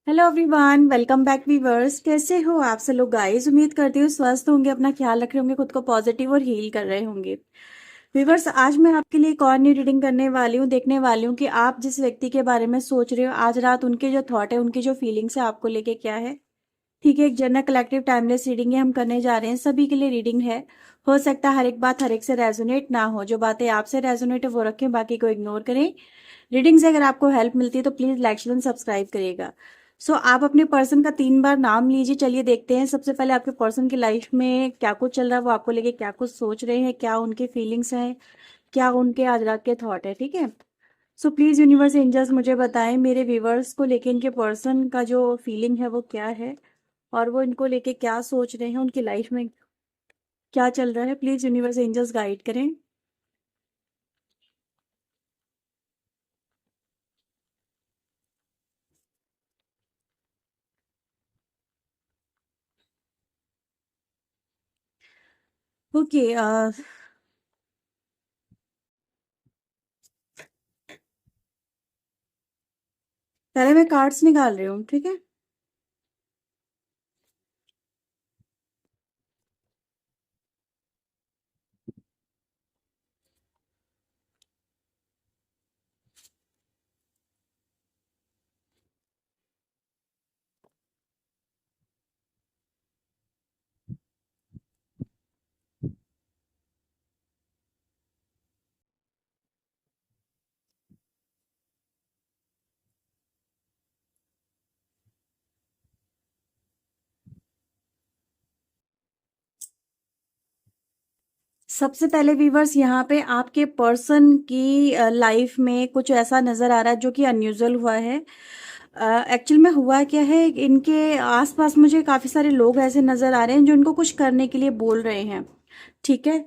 Hello everyone, welcome back viewers. कैसे हो आप सब लोग गाइस? उम्मीद करती हूँ स्वस्थ होंगे, अपना ख्याल रख रहे होंगे, खुद को पॉजिटिव और हील कर रहे होंगे। वीवर्स, आज मैं आपके लिए एक और नई रीडिंग करने वाली हूँ। देखने वाली हूँ कि आप जिस व्यक्ति के बारे में सोच रहे हो आज रात, उनके जो थॉट है, उनकी जो फीलिंग्स है आपको लेके क्या है। ठीक है, एक जनरल कलेक्टिव टाइमलेस रीडिंग है, हम करने जा रहे हैं, सभी के लिए रीडिंग है। हो सकता है हर एक बात हर एक से रेजोनेट ना हो, जो बातें आपसे रेजोनेट है वो रखें, बाकी को इग्नोर करें। रीडिंग से अगर आपको हेल्प मिलती है तो प्लीज लाइक शेयर सब्सक्राइब करिएगा। आप अपने पर्सन का 3 बार नाम लीजिए। चलिए देखते हैं सबसे पहले आपके पर्सन की लाइफ में क्या कुछ चल रहा है, वो आपको लेके क्या कुछ सोच रहे हैं, क्या उनके फीलिंग्स हैं, क्या उनके आज रात के थॉट है। ठीक है, प्लीज यूनिवर्स एंजल्स मुझे बताएं मेरे व्यूवर्स को लेके इनके पर्सन का जो फीलिंग है वो क्या है, और वो इनको लेके क्या सोच रहे हैं, उनकी लाइफ में क्या चल रहा है। प्लीज यूनिवर्स एंजल्स गाइड करें। ओके, पहले मैं कार्ड्स निकाल रही हूँ। ठीक है, सबसे पहले वीवर्स, यहाँ पे आपके पर्सन की लाइफ में कुछ ऐसा नजर आ रहा है जो कि अनयूजुअल हुआ है। एक्चुअल में हुआ क्या है, इनके आसपास मुझे काफी सारे लोग ऐसे नजर आ रहे हैं जो इनको कुछ करने के लिए बोल रहे हैं। ठीक है,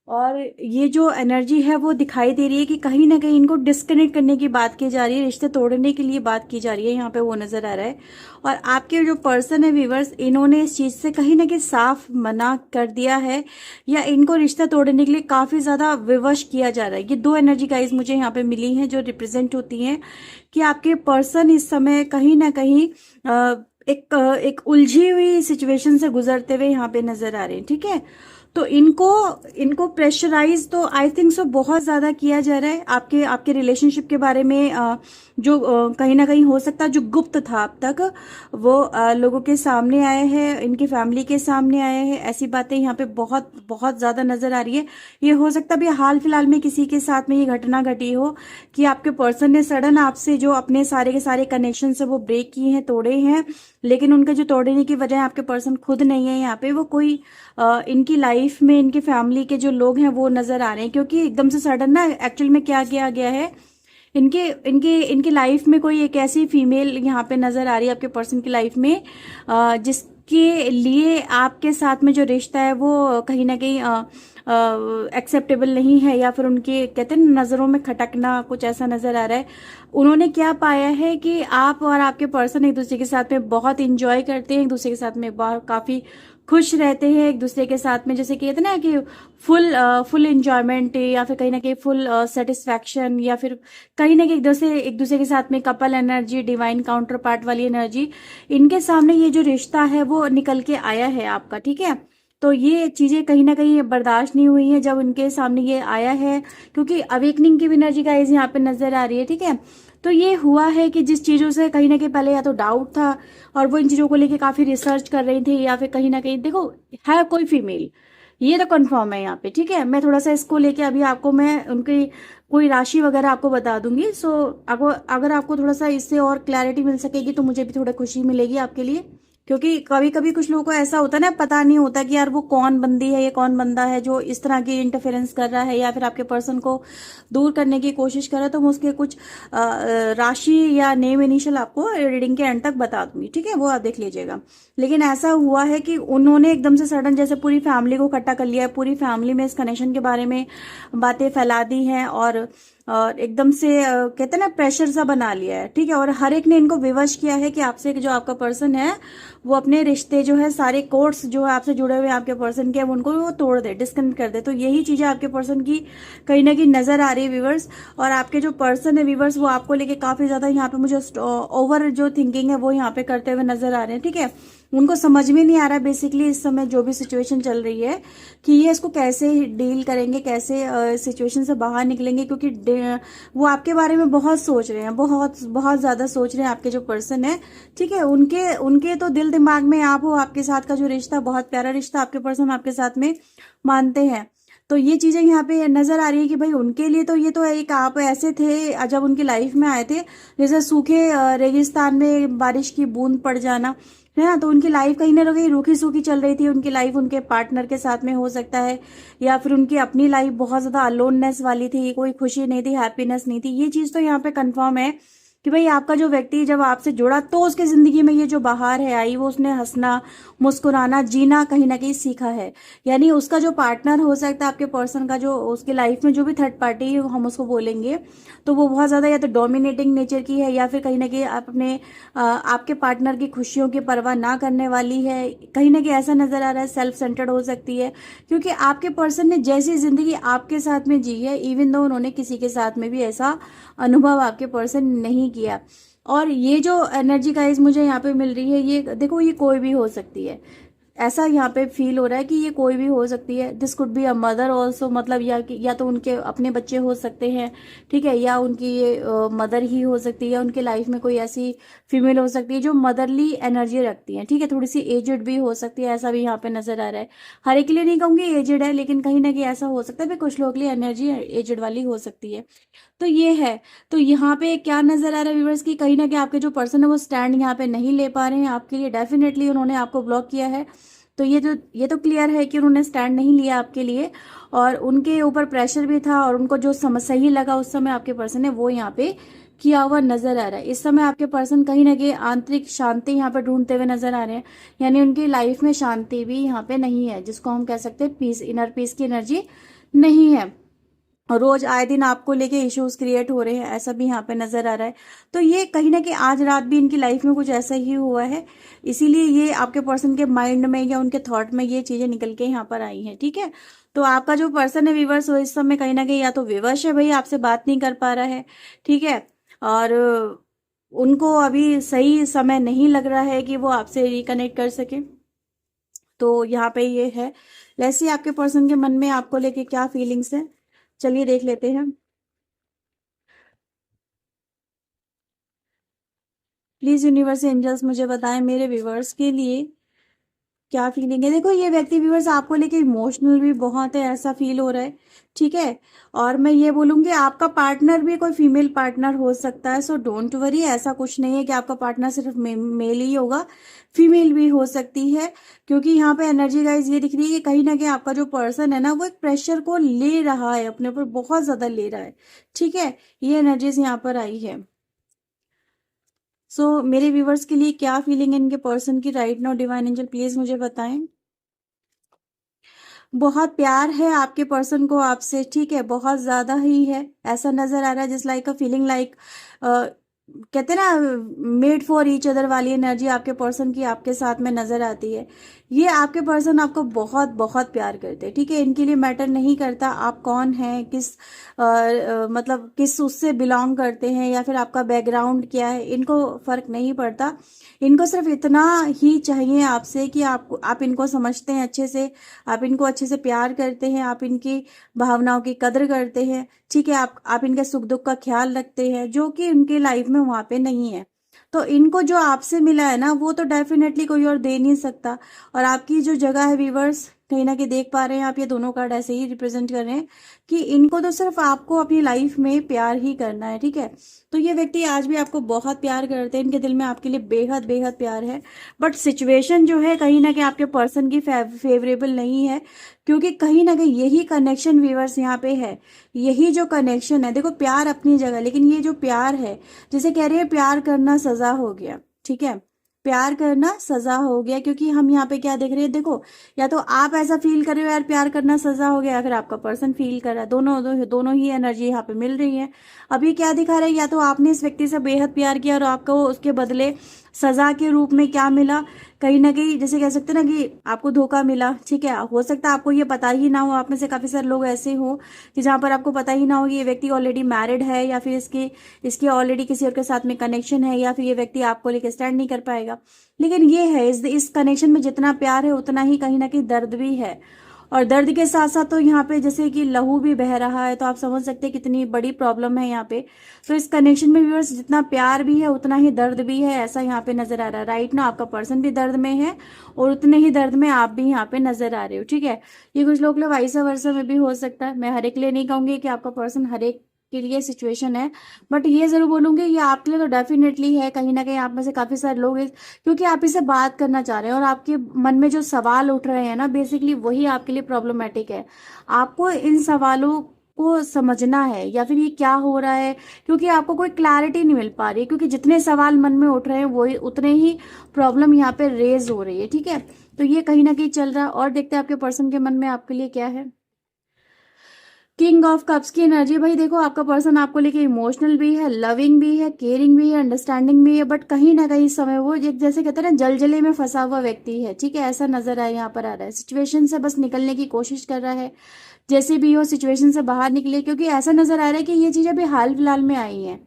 और ये जो एनर्जी है वो दिखाई दे रही है कि कहीं ना कहीं इनको डिस्कनेक्ट करने की बात की जा रही है, रिश्ते तोड़ने के लिए बात की जा रही है, यहाँ पे वो नजर आ रहा है। और आपके जो पर्सन है व्यूवर्स, इन्होंने इस चीज से कहीं ना कहीं साफ मना कर दिया है, या इनको रिश्ता तोड़ने के लिए काफी ज्यादा विवश किया जा रहा है। ये दो एनर्जी गाइज मुझे यहाँ पे मिली हैं जो रिप्रेजेंट होती हैं कि आपके पर्सन इस समय कहीं ना कहीं एक उलझी हुई सिचुएशन से गुजरते हुए यहाँ पे नजर आ रहे हैं। ठीक है, तो इनको इनको प्रेशराइज तो आई थिंक सो बहुत ज्यादा किया जा रहा है आपके आपके रिलेशनशिप के बारे में। जो कहीं ना कहीं हो सकता है जो गुप्त था अब तक, वो लोगों के सामने आए हैं, इनकी फैमिली के सामने आए हैं। ऐसी बातें यहाँ पे बहुत बहुत ज्यादा नजर आ रही है। ये हो सकता है भी हाल फिलहाल में किसी के साथ में ये घटना घटी हो कि आपके पर्सन ने सडन आपसे जो अपने सारे के सारे कनेक्शन है वो ब्रेक किए हैं, तोड़े हैं। लेकिन उनके जो तोड़ने की वजह आपके पर्सन खुद नहीं है यहाँ पे, वो कोई इनकी लाइफ में इनकी फैमिली के जो लोग हैं वो नजर आ रहे हैं। क्योंकि एकदम से सडन ना एक्चुअल में क्या किया गया है, इनके इनके इनकी लाइफ में कोई एक ऐसी फीमेल यहाँ पे नजर आ रही है आपके पर्सन की लाइफ में, जिसके लिए आपके साथ में जो रिश्ता है वो कहीं ना कहीं एक्सेप्टेबल नहीं है, या फिर उनके कहते हैं नजरों में खटकना कुछ ऐसा नजर आ रहा है। उन्होंने क्या पाया है कि आप और आपके पर्सन एक दूसरे के साथ में बहुत इंजॉय करते हैं, एक दूसरे के साथ में काफी खुश रहते हैं एक दूसरे के साथ में, जैसे कहते हैं ना कि फुल एंजॉयमेंट, या फिर कहीं ना कहीं फुल सेटिस्फैक्शन, या फिर कहीं ना कहीं एक दूसरे के साथ में couple energy, divine counter part वाली एनर्जी, इनके सामने ये जो रिश्ता है वो निकल के आया है आपका। ठीक है, तो ये चीजें कहीं ना कहीं बर्दाश्त नहीं हुई है जब उनके सामने ये आया है, क्योंकि अवेकनिंग की भी एनर्जी का यहाँ पे नजर आ रही है। ठीक है, तो ये हुआ है कि जिस चीजों से कहीं ना कहीं पहले या तो डाउट था, और वो इन चीजों को लेके काफी रिसर्च कर रही थी, या फिर कहीं ना कहीं देखो है कोई फीमेल, ये तो कंफर्म है यहाँ पे। ठीक है, मैं थोड़ा सा इसको लेके अभी आपको मैं उनकी कोई राशि वगैरह आपको बता दूंगी। अगर आपको थोड़ा सा इससे और क्लैरिटी मिल सकेगी तो मुझे भी थोड़ा खुशी मिलेगी आपके लिए। क्योंकि कभी कभी कुछ लोगों को ऐसा होता है ना, पता नहीं होता कि यार वो कौन बंदी है, ये कौन बंदा है जो इस तरह की इंटरफेरेंस कर रहा है, या फिर आपके पर्सन को दूर करने की कोशिश कर रहा है। तो मैं उसके कुछ राशि या नेम इनिशियल आपको रीडिंग के एंड तक बता दूंगी। ठीक है, वो आप देख लीजिएगा। लेकिन ऐसा हुआ है कि उन्होंने एकदम से सडन जैसे पूरी फैमिली को इकट्ठा कर लिया है, पूरी फैमिली में इस कनेक्शन के बारे में बातें फैला दी हैं, और और एकदम से कहते हैं ना प्रेशर सा बना लिया है, ठीक है। और हर एक ने इनको विवश किया है कि आपसे जो आपका पर्सन है वो अपने रिश्ते जो है सारे कोर्स जो है आपसे जुड़े हुए आपके पर्सन के, उनको वो तोड़ दे, डिस्कनेक्ट कर दे। तो यही चीजें आपके पर्सन की कहीं ना कहीं नजर आ रही है व्यूवर्स। और आपके जो पर्सन है व्यूवर्स वो आपको लेके काफी ज्यादा यहाँ पे मुझे ओवर जो थिंकिंग है वो यहाँ पे करते हुए नजर आ रहे हैं, ठीक है। उनको समझ में नहीं आ रहा बेसिकली इस समय जो भी सिचुएशन चल रही है कि ये इसको कैसे डील करेंगे, कैसे सिचुएशन से बाहर निकलेंगे, क्योंकि वो आपके बारे में बहुत सोच रहे हैं, बहुत बहुत ज्यादा सोच रहे हैं आपके जो पर्सन है, ठीक है। उनके उनके तो दिल दिमाग में आप हो, आपके साथ का जो रिश्ता बहुत प्यारा रिश्ता आपके पर्सन आपके साथ में मानते हैं। तो ये चीजें यहाँ पे नजर आ रही है कि भाई उनके लिए तो ये तो एक आप ऐसे थे जब उनकी लाइफ में आए थे जैसे सूखे रेगिस्तान में बारिश की बूंद पड़ जाना है ना। तो उनकी लाइफ कहीं ना कहीं रूखी सूखी चल रही थी, उनकी लाइफ उनके पार्टनर के साथ में हो सकता है, या फिर उनकी अपनी लाइफ बहुत ज्यादा अलोननेस वाली थी, कोई खुशी नहीं थी, हैप्पीनेस नहीं थी। ये चीज तो यहाँ पे कंफर्म है कि भाई आपका जो व्यक्ति जब आपसे जुड़ा तो उसके जिंदगी में ये जो बहार है आई, वो उसने हंसना मुस्कुराना जीना कहीं ना कहीं सीखा है। यानी उसका जो पार्टनर हो सकता है आपके पर्सन का, जो उसकी लाइफ में जो भी थर्ड पार्टी हम उसको बोलेंगे, तो वो बहुत ज्यादा या तो डोमिनेटिंग नेचर की है, या फिर कहीं ना कहीं आप अपने आपके पार्टनर की खुशियों की परवाह ना करने वाली है। कहीं ना कहीं ऐसा नजर आ रहा है सेल्फ सेंटर्ड हो सकती है, क्योंकि आपके पर्सन ने जैसी जिंदगी आपके साथ में जी है, इवन दो उन्होंने किसी के साथ में भी ऐसा अनुभव आपके पर्सन नहीं किया। और ये जो एनर्जी गाइस मुझे यहाँ पे मिल रही है, ये देखो ये कोई भी हो सकती है, ऐसा यहाँ पे फील हो रहा है कि ये कोई भी हो सकती है। This could be a mother also, मतलब या तो उनके अपने बच्चे हो सकते हैं, ठीक है, या उनकी ये मदर ही हो सकती है, या उनके लाइफ में कोई ऐसी फीमेल हो सकती है जो मदरली एनर्जी रखती है, ठीक है। थोड़ी सी एजेड भी हो सकती है, ऐसा भी यहाँ पे नजर आ रहा है। हर एक के लिए नहीं कहूंगी एजेड है, लेकिन कहीं ना कहीं ऐसा हो सकता है, कुछ लोगों के लिए एनर्जी एजेड वाली हो सकती है। तो ये है। तो यहाँ पे क्या नजर आ रहा है व्यूवर्स की कहीं ना कहीं आपके जो पर्सन है वो स्टैंड यहाँ पे नहीं ले पा रहे हैं आपके लिए, डेफिनेटली उन्होंने आपको ब्लॉक किया है। तो ये तो क्लियर है कि उन्होंने स्टैंड नहीं लिया आपके लिए, और उनके ऊपर प्रेशर भी था, और उनको जो सही लगा उस समय आपके पर्सन ने वो यहाँ पे किया हुआ नजर आ रहा है। इस समय आपके पर्सन कहीं ना कहीं आंतरिक शांति यहाँ पे ढूंढते हुए नजर आ रहे हैं, यानी उनकी लाइफ में शांति भी यहाँ पे नहीं है, जिसको हम कह सकते हैं पीस, इनर पीस की एनर्जी नहीं है। और रोज आए दिन आपको लेके इश्यूज क्रिएट हो रहे हैं, ऐसा भी यहाँ पे नजर आ रहा है। तो ये कहीं ना कहीं आज रात भी इनकी लाइफ में कुछ ऐसा ही हुआ है, इसीलिए ये आपके पर्सन के माइंड में या उनके थॉट में ये चीजें निकल के यहाँ पर आई हैं, ठीक है। तो आपका जो पर्सन है व्यूवर्स वो इस समय कहीं ना कहीं या तो विवश है, भाई आपसे बात नहीं कर पा रहा है, ठीक है। और उनको अभी सही समय नहीं लग रहा है कि वो आपसे रिकनेक्ट कर सके। तो यहाँ पे ये है। वैसे आपके पर्सन के मन में आपको लेके क्या फीलिंग्स है, चलिए देख लेते हैं। प्लीज यूनिवर्स एंजल्स मुझे बताएं मेरे व्यूवर्स के लिए क्या फीलिंग है। देखो ये व्यक्ति व्यूवर्स आपको लेके इमोशनल भी बहुत है, ऐसा फील हो रहा है, ठीक है। और मैं ये बोलूंगी आपका पार्टनर भी कोई फीमेल पार्टनर हो सकता है, सो डोंट वरी, ऐसा कुछ नहीं है कि आपका पार्टनर सिर्फ मेल ही होगा, फीमेल भी हो सकती है। क्योंकि यहाँ पे एनर्जी गाइज ये दिख रही है कि कहीं ना कहीं आपका जो पर्सन है ना वो एक प्रेशर को ले रहा है, अपने ऊपर बहुत ज्यादा ले रहा है, ठीक है। ये एनर्जीज यहाँ पर आई है। मेरे व्यूवर्स के लिए क्या फीलिंग है इनके पर्सन की right now, divine angel please मुझे बताएं। बहुत प्यार है आपके पर्सन को आपसे, ठीक है, बहुत ज्यादा ही है, ऐसा नजर आ रहा है। Just like a feeling like कहते हैं ना मेड फॉर ईच अदर वाली एनर्जी आपके पर्सन की आपके साथ में नजर आती है। ये आपके पर्सन आपको बहुत बहुत प्यार करते हैं, ठीक है। इनके लिए मैटर नहीं करता आप कौन हैं, मतलब किस उससे बिलोंग करते हैं, या फिर आपका बैकग्राउंड क्या है, इनको फर्क नहीं पड़ता। इनको सिर्फ इतना ही चाहिए आपसे कि आप इनको समझते हैं अच्छे से, आप इनको अच्छे से प्यार करते हैं, आप इनकी भावनाओं की कदर करते हैं, ठीक है। आप इनके सुख दुख का ख्याल रखते हैं, जो कि उनकी लाइफ में वहां पे नहीं है। तो इनको जो आपसे मिला है ना वो तो डेफिनेटली कोई और दे नहीं सकता। और आपकी जो जगह है व्यूवर्स कहीं ना कहीं देख पा रहे हैं आप, ये दोनों कार्ड ऐसे ही रिप्रेजेंट कर रहे हैं कि इनको तो सिर्फ आपको अपनी लाइफ में प्यार ही करना है, ठीक है। तो ये व्यक्ति आज भी आपको बहुत प्यार करते हैं, इनके दिल में आपके लिए बेहद बेहद प्यार है। बट सिचुएशन जो है कहीं ना कहीं आपके पर्सन की फेवरेबल नहीं है, क्योंकि कहीं ना कहीं यही कनेक्शन व्यूवर्स यहाँ पे है, यही जो कनेक्शन है। देखो प्यार अपनी जगह, लेकिन ये जो प्यार है, जैसे कह रहे हैं प्यार करना सजा हो गया, ठीक है। प्यार करना सजा हो गया, क्योंकि हम यहाँ पे क्या देख रहे हैं, देखो या तो आप ऐसा फील कर रहे हो यार प्यार करना सजा हो गया, या फिर आपका पर्सन फील कर रहा है, दोनों ही एनर्जी यहाँ पे मिल रही है। अभी क्या दिखा रहा है, या तो आपने इस व्यक्ति से बेहद प्यार किया और आपको उसके बदले सजा के रूप में क्या मिला, कहीं ना कहीं जैसे कह सकते हैं ना कि आपको धोखा मिला। ठीक है, हो सकता है आपको ये पता ही ना हो, आप में से काफी सारे लोग ऐसे हो कि जहां पर आपको पता ही ना हो कि ये व्यक्ति ऑलरेडी मैरिड है, या फिर इसके ऑलरेडी किसी और के साथ में कनेक्शन है, या फिर ये व्यक्ति आपको लेकर स्टैंड नहीं कर पाएगा। लेकिन ये है, इस कनेक्शन में जितना प्यार है उतना ही कहीं ना कहीं दर्द भी है, और दर्द के साथ साथ तो यहाँ पे जैसे कि लहू भी बह रहा है, तो आप समझ सकते हैं कितनी बड़ी प्रॉब्लम है यहाँ पे। तो इस कनेक्शन में व्यूअर्स जितना प्यार भी है उतना ही दर्द भी है, ऐसा यहाँ पे नजर आ रहा है। राइट ना, आपका पर्सन भी दर्द में है और उतने ही दर्द में आप भी यहाँ पे नजर आ रहे हो। ठीक है, ये कुछ लोग वाइसा वर्सा में भी हो सकता है, मैं हर एक लिए नहीं कहूंगी कि आपका पर्सन हर एक के लिए सिचुएशन है, बट ये जरूर बोलूंगी ये आपके लिए तो डेफिनेटली है। कहीं ना कहीं आप में से काफी सारे लोग क्योंकि आप इससे बात करना चाह रहे हैं और आपके मन में जो सवाल उठ रहे हैं ना, बेसिकली वही आपके लिए प्रॉब्लमेटिक है। आपको इन सवालों को समझना है, या फिर ये क्या हो रहा है, क्योंकि आपको कोई क्लैरिटी नहीं मिल पा रही है, क्योंकि जितने सवाल मन में उठ रहे हैं वही उतने ही प्रॉब्लम यहाँ पे रेज हो रही है। ठीक है, तो ये कहीं ना कहीं चल रहा है, और देखते हैं आपके पर्सन के मन में आपके लिए क्या है। किंग ऑफ कप्स की एनर्जी, भाई देखो आपका पर्सन आपको लेके इमोशनल भी है, लविंग भी है, केयरिंग भी है, अंडरस्टैंडिंग भी है, बट कहीं ना कहीं इस समय वो जैसे कहते हैं ना जलजले में फंसा हुआ व्यक्ति है। ठीक है, ऐसा नजर आया, यहाँ पर आ रहा है सिचुएशन से बस निकलने की कोशिश कर रहा है, जैसे भी हो सिचुएशन से बाहर निकले, क्योंकि ऐसा नजर आ रहा है कि ये चीजें अभी हाल फिलहाल में आई है।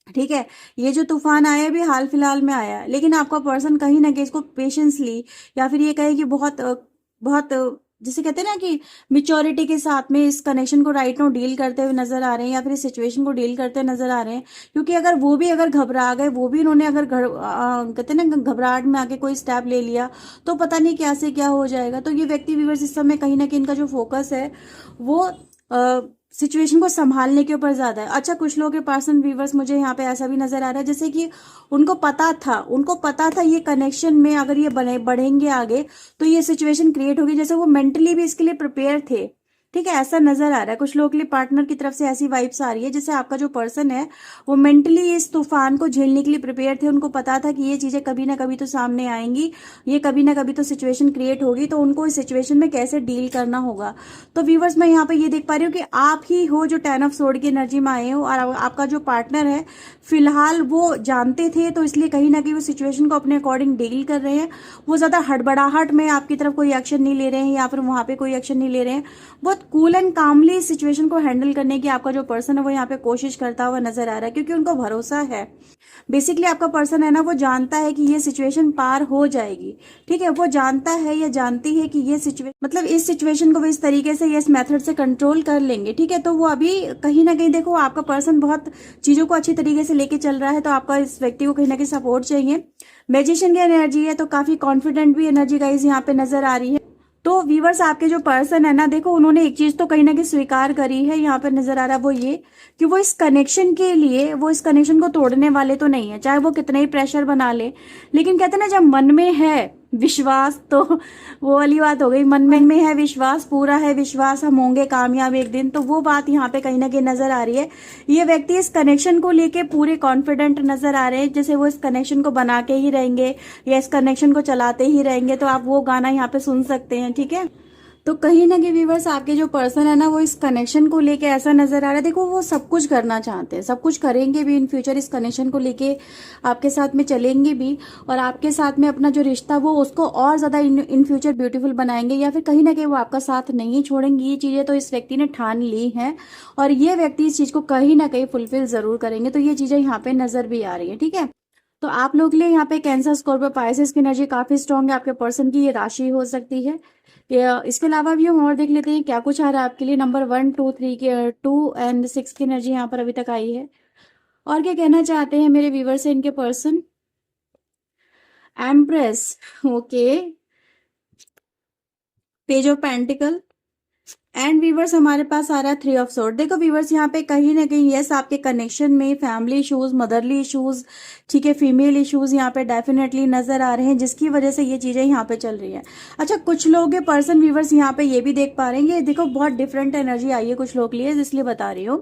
ठीक है, ये जो तूफान आया भी हाल फिलहाल में आया है, लेकिन आपका पर्सन कहीं ना कहीं इसको पेशेंसली, या फिर ये कहे कि बहुत जिसे कहते हैं ना कि मिच्योरिटी के साथ में इस कनेक्शन को राइट नाउ डील करते हुए नजर आ रहे हैं, या फिर इस सिचुएशन को डील करते हुए नजर आ रहे हैं। क्योंकि अगर वो भी अगर घबरा गए, वो भी उन्होंने अगर कहते हैं ना घबराहट में आके कोई स्टेप ले लिया, तो पता नहीं क्या से क्या हो जाएगा। तो ये व्यक्ति व्यूअर्स इस समय कहीं ना कहीं इनका जो फोकस है वो सिचुएशन को संभालने के ऊपर ज्यादा है। अच्छा, कुछ लोगों के पर्सन व्यूवर्स मुझे यहाँ पे ऐसा भी नजर आ रहा है जैसे कि उनको पता था ये कनेक्शन में अगर ये बढ़ेंगे आगे तो ये सिचुएशन क्रिएट होगी, जैसे वो मेंटली भी इसके लिए प्रिपेयर थे। ठीक है, ऐसा नजर आ रहा है कुछ लोगों के लिए पार्टनर की तरफ से ऐसी वाइब्स आ रही है, जैसे आपका जो पर्सन है वो मेंटली इस तूफान को झेलने के लिए प्रिपेयर थे। उनको पता था कि ये चीजें कभी ना कभी तो सामने आएंगी, ये कभी ना कभी तो सिचुएशन क्रिएट होगी, तो उनको इस सिचुएशन में कैसे डील करना होगा। तो व्यूवर्स मैं यहाँ पे ये देख पा रही हूँ कि आप ही हो जो 10 ऑफ सोर्ड की एनर्जी में आए हो, और आपका जो पार्टनर है फिलहाल वो जानते थे, तो इसलिए कहीं ना कहीं वो सिचुएशन को अपने अकॉर्डिंग डील कर रहे हैं। वो ज्यादा हड़बड़ाहट में आपकी तरफ कोई एक्शन नहीं ले रहे हैं, या फिर वहां पे कोई एक्शन नहीं ले रहे हैं। बहुत कूल एंड कामली सिचुएशन को हैंडल करने की आपका जो पर्सन है वो यहाँ पे कोशिश करता हुआ नजर आ रहा है, क्योंकि उनको भरोसा है। बेसिकली आपका पर्सन है ना, वो जानता है कि ये सिचुएशन पार हो जाएगी। ठीक है, वो जानता है या जानती है कि ये सिचुएशन मतलब इस सिचुएशन को वो इस तरीके से या इस मेथड से कंट्रोल कर लेंगे। ठीक है, तो वो अभी कहीं ना कहीं देखो आपका पर्सन बहुत चीजों को अच्छी तरीके से लेके चल रहा है, तो आपका इस व्यक्ति को कहीं ना कहीं सपोर्ट चाहिए। मैजिशियन की एनर्जी है, तो काफी कॉन्फिडेंट भी एनर्जी गाइस यहाँ पे नजर आ रही है। तो व्यूवर्स आपके जो पर्सन है ना, देखो उन्होंने एक चीज तो कहीं ना कहीं स्वीकार करी है, यहाँ पे नजर आ रहा है वो ये कि वो इस कनेक्शन के लिए वो इस कनेक्शन को तोड़ने वाले तो नहीं है, चाहे वो कितना ही प्रेशर बना ले। लेकिन कहते हैं ना, जब मन में है विश्वास, तो वो वाली बात हो गई, मन में है विश्वास, पूरा है विश्वास हम होंगे कामयाब एक दिन, तो वो बात यहाँ पे कहीं ना कहीं नजर आ रही है। ये व्यक्ति इस कनेक्शन को लेके पूरे कॉन्फिडेंट नजर आ रहे हैं, जैसे वो इस कनेक्शन को बना के ही रहेंगे या इस कनेक्शन को चलाते ही रहेंगे। तो आप वो गाना यहाँ पे सुन सकते हैं। ठीक है, तो कहीं ना कहीं व्यूवर्स आपके जो पर्सन है ना, वो इस कनेक्शन को लेके ऐसा नजर आ रहा है, देखो वो सब कुछ करना चाहते हैं, सब कुछ करेंगे भी इन फ्यूचर, इस कनेक्शन को लेके आपके साथ में चलेंगे भी, और आपके साथ में अपना जो रिश्ता वो उसको और ज्यादा इन फ्यूचर ब्यूटीफुल बनाएंगे, या फिर कहीं ना कहीं वो आपका साथ नहीं छोड़ेंगे। ये चीजें तो इस व्यक्ति ने ठान ली हैं, और ये व्यक्ति इस चीज को कहीं ना कहीं फुलफिल जरूर करेंगे। तो ये चीजें यहाँ पे नजर भी आ रही है। ठीक है, तो आप लोग के लिए यहाँ पे कैंसर, स्कॉर्पियो, पाइसेस की एनर्जी काफी स्ट्रांग है। आपके पर्सन की ये राशि हो सकती है। इसके अलावा भी हम और देख लेते हैं क्या कुछ आ रहा है आपके लिए। नंबर 1, 2, 3 के 2 एंड 6 की एनर्जी यहाँ पर अभी तक आई है। और क्या कहना चाहते हैं मेरे व्यूवर से इनके person. Empress, okay, page of pentacles, and viewers हमारे पास आ रहा है 3 ऑफ सोर्ड। देखो वीवर्स यहाँ पे कहीं ना कहीं यस आपके कनेक्शन में फैमिली इश्यूज, मदरली इश्यूज, ठीक है, फीमेल इश्यूज यहाँ पे डेफिनेटली नजर आ रहे हैं, जिसकी वजह से ये चीजें यहाँ पे चल रही हैं। अच्छा, कुछ लोग पर्सन वीवर्स यहाँ पे ये भी देख पा रहे हैं, ये देखो बहुत डिफरेंट एनर्जी आई है कुछ लोग के लिए, इसलिए बता रही हूँ।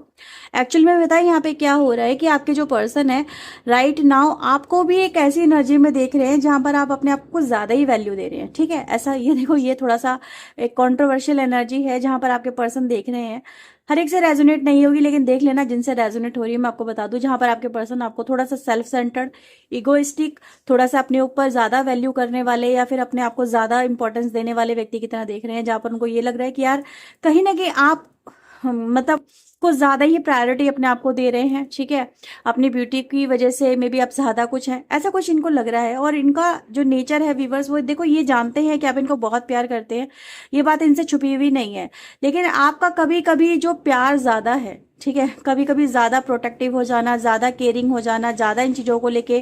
एक्चुअल में बताया यहाँ पे क्या हो रहा है कि आपके जो पर्सन है राइट नाउ आपको भी एक ऐसी एनर्जी में देख रहे हैं जहां पर आप अपने आप को ज्यादा ही वैल्यू दे रहे हैं, ठीक है। ऐसा ये देखो, ये थोड़ा सा एक कॉन्ट्रोवर्शियल एनर्जी है जहां पर आपके पर्सन देख रहे हैं। हर एक से रेजोनेट नहीं होगी, लेकिन देख लेना जिनसे रेजोनेट हो रही है। मैं आपको बता दूं, जहां पर आपके पर्सन आपको थोड़ा सा सेल्फ सेंटर्ड, इगोइस्टिक, थोड़ा सा अपने ऊपर ज्यादा वैल्यू करने वाले या फिर अपने आप को ज्यादा इंपॉर्टेंस देने वाले व्यक्ति की तरह देख रहे हैं, जहां पर उनको ये लग रहा है कि यार कहीं ना कहीं आप मतलब कुछ ज्यादा ही प्रायोरिटी अपने आप को दे रहे हैं, ठीक है। अपनी ब्यूटी की वजह से मे बी आप ज्यादा कुछ है, ऐसा कुछ इनको लग रहा है। और इनका जो नेचर है वीवर्स, वो देखो ये जानते हैं कि आप इनको बहुत प्यार करते हैं, ये बात इनसे छुपी हुई नहीं है। लेकिन आपका कभी कभी जो प्यार ज्यादा है, ठीक है, कभी कभी ज्यादा प्रोटेक्टिव हो जाना, ज्यादा केयरिंग हो जाना, ज्यादा इन चीजों को लेके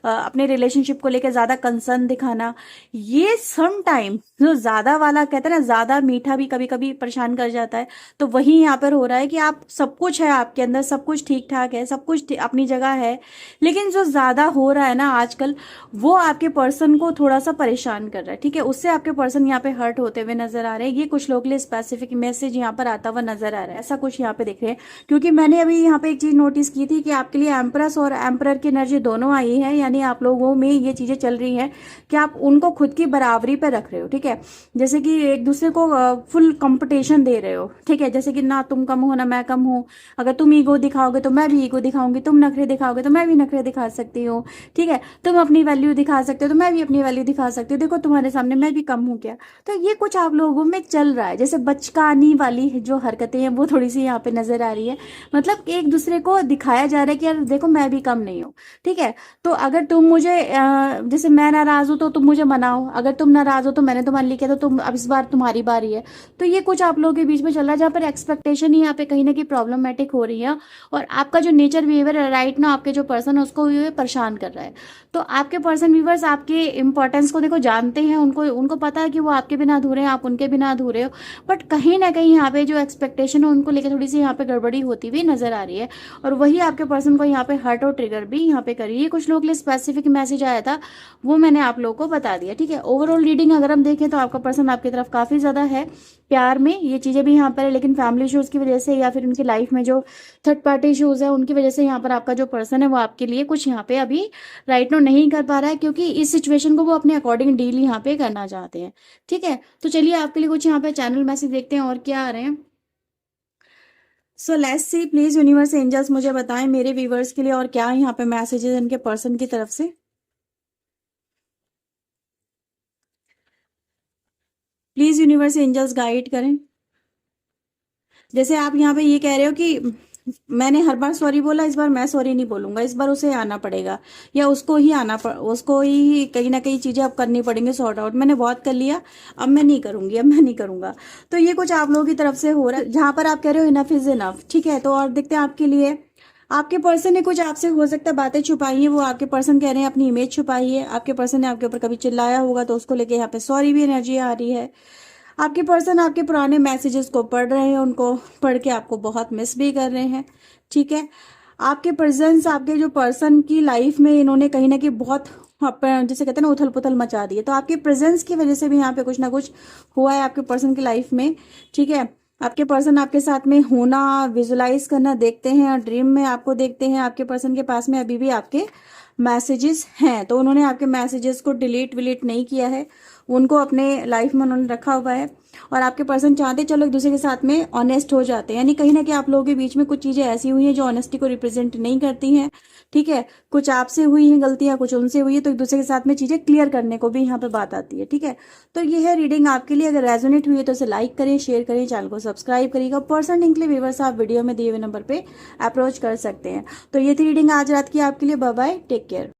अपने रिलेशनशिप को लेके ज्यादा कंसर्न दिखाना, ये सम टाइम जो ज्यादा वाला कहते हैं ना, ज्यादा मीठा भी कभी कभी परेशान कर जाता है। तो वही यहाँ पर हो रहा है कि आप सब कुछ है आपके अंदर, सब कुछ ठीक ठाक है, सब कुछ अपनी जगह है, लेकिन जो ज्यादा हो रहा है ना आजकल, वो आपके पर्सन को थोड़ा सा परेशान कर रहा है, ठीक है। उससे आपके पर्सन यहाँ पे हर्ट होते हुए नजर आ रहे हैं। ये कुछ लोग के लिए स्पेसिफिक मैसेज यहाँ पर आता हुआ नजर आ रहा है, ऐसा कुछ यहाँ पे देख रहे हैं। क्योंकि मैंने अभी यहाँ पे एक चीज नोटिस की थी कि आपके लिए एम्प्रेस और एम्परर की एनर्जी दोनों आई है, यानी आप लोगों में ये चीजें चल रही हैं कि आप उनको खुद की बराबरी पे रख रहे हो, ठीक है। जैसे कि एक दूसरे को फुल कंपटीशन दे रहे हो, ठीक है। जैसे कि ना तुम कम हो ना मैं कम हूं, अगर तुम ईगो दिखाओगे तो मैं भी ईगो दिखाऊंगी, तुम नखरे दिखाओगे तो मैं भी नखरे दिखा सकती हूँ, ठीक है। तुम अपनी वैल्यू दिखा सकते हो तो मैं भी अपनी वैल्यू दिखा सकती हूँ, देखो तुम्हारे सामने मैं भी कम हूँ क्या। तो ये कुछ आप लोगों में चल रहा है, जैसे बचकानी वाली जो हरकतें हैं वो थोड़ी सी यहाँ पे नजर आ रही है। मतलब एक दूसरे को दिखाया जा रहा है कि यार देखो मैं भी कम नहीं हूँ, ठीक है। तो अगर तुम मुझे जैसे मैं नाराज हूं तो तुम मुझे मनाओ, अगर तुम नाराज हो तो मैंने तुम्हारे लिए किया तो तुम अब इस बार तुम्हारी बारी है। तो ये कुछ आप लोगों के बीच में चल रहा है, जहाँ पर एक्सपेक्टेशन ही यहाँ पे कहीं ना कहीं प्रॉब्लमेटिक हो रही है। और आपका जो नेचर बिहेवियर है राइट ना, आपके जो पर्सन है उसको ये परेशान कर रहा है। तो आपके पर्सन व्यूवर्स आपके इंपॉर्टेंस को देखो जानते हैं, उनको उनको पता है कि वो आपके बिना अधूरे हैं, आप उनके बिना अधूरे हो। बट कहीं ना कहीं यहाँ पे जो एक्सपेक्टेशन है उनको लेकर थोड़ी सी यहाँ पे गड़बड़ी होती हुई नजर आ रही है। और वही आपके पर्सन को यहाँ पे हर्ट और ट्रिगर भी यहाँ पे करी है। कुछ लोग के लिए स्पेसिफिक मैसेज आया था, वो मैंने आप लोगों को बता दिया, ठीक है। ओवरऑल रीडिंग अगर हम देखें तो आपका पर्सन आपकी तरफ काफी ज्यादा है प्यार में, ये चीजें भी यहाँ पर है। लेकिन फैमिली इश्यूज की वजह से या फिर उनकी लाइफ में जो थर्ड पार्टी इश्यूज है उनकी वजह से यहाँ पर आपका जो पर्सन है वो आपके लिए कुछ यहाँ पे अभी राइट नो नहीं कर पा रहा है, क्योंकि इस सिचुएशन को वो अपने अकॉर्डिंग डील यहाँ पे करना चाहते हैं, ठीक है। तो चलिए आपके लिए कुछ यहाँ पे चैनल मैसेज देखते हैं और क्या आ रहे हैं। So let's see, please universe angels मुझे बताएं मेरे व्यूवर्स के लिए और क्या यहाँ पे मैसेजेस इनके पर्सन की तरफ से। प्लीज यूनिवर्स एंजल्स गाइड करें। जैसे आप यहाँ पे ये कह रहे हो कि मैंने हर बार सॉरी बोला, इस बार मैं सॉरी नहीं बोलूंगा, इस बार उसे आना पड़ेगा या उसको ही उसको ही कहीं ना कहीं चीजें अब करनी पड़ेंगी सॉर्ट आउट। मैंने बहुत कर लिया, अब मैं नहीं करूंगी, अब मैं नहीं करूंगा। तो ये कुछ आप लोगों की तरफ से हो रहा है, जहां पर आप कह रहे हो इनफ इज इनफ, ठीक है। तो और देखते हैं आपके लिए, आपके पर्सन ने कुछ आपसे हो सकता है बातें छुपाई है, वो आपके पर्सन कह रहे हैं अपनी इमेज छुपाई है। आपके पर्सन ने आपके ऊपर कभी चिल्लाया होगा तो उसको लेके यहाँ पे सॉरी भी एनर्जी आ रही है। आपके पर्सन आपके पुराने मैसेजेस को पढ़ रहे हैं, उनको पढ़ के आपको बहुत मिस भी कर रहे हैं, ठीक है। आपके प्रेजेंस आपके जो पर्सन की लाइफ में इन्होंने कहीं ना कहीं बहुत जैसे कहते हैं ना उथल पुथल मचा दी है। तो आपके प्रेजेंस की वजह से भी यहाँ पे कुछ ना कुछ हुआ है आपके पर्सन की लाइफ में, ठीक है। आपके पर्सन आपके साथ में होना, विजुलाइज करना देखते हैं और ड्रीम में आपको देखते हैं। आपके पर्सन के पास में अभी भी आपके मैसेजेस हैं, तो उन्होंने आपके मैसेजेस को डिलीट विलीट नहीं किया है, उनको अपने लाइफ में उन्होंने रखा हुआ है। और आपके पर्सन चाहते चलो एक दूसरे के साथ में ऑनेस्ट हो जाते हैं, यानी कहीं ना कहीं आप लोगों के बीच में कुछ चीजें ऐसी हुई हैं जो ऑनेस्टी को रिप्रेजेंट नहीं करती हैं, ठीक है। कुछ आपसे हुई हैं गलतियां, कुछ उनसे हुई है, तो एक दूसरे के साथ में चीजें क्लियर करने को भी यहाँ पे बात आती है, ठीक है। तो ये है रीडिंग आपके लिए। अगर रेजोनेट हुई है तो इसे लाइक करें, शेयर करें, चैनल को सब्सक्राइब करिएगा। पर्सन के लिए व्यूअर्स आप वीडियो में दिए हुए नंबर पे अप्रोच कर सकते हैं। तो ये थी रीडिंग आज रात की आपके लिए। Bye bye, take care.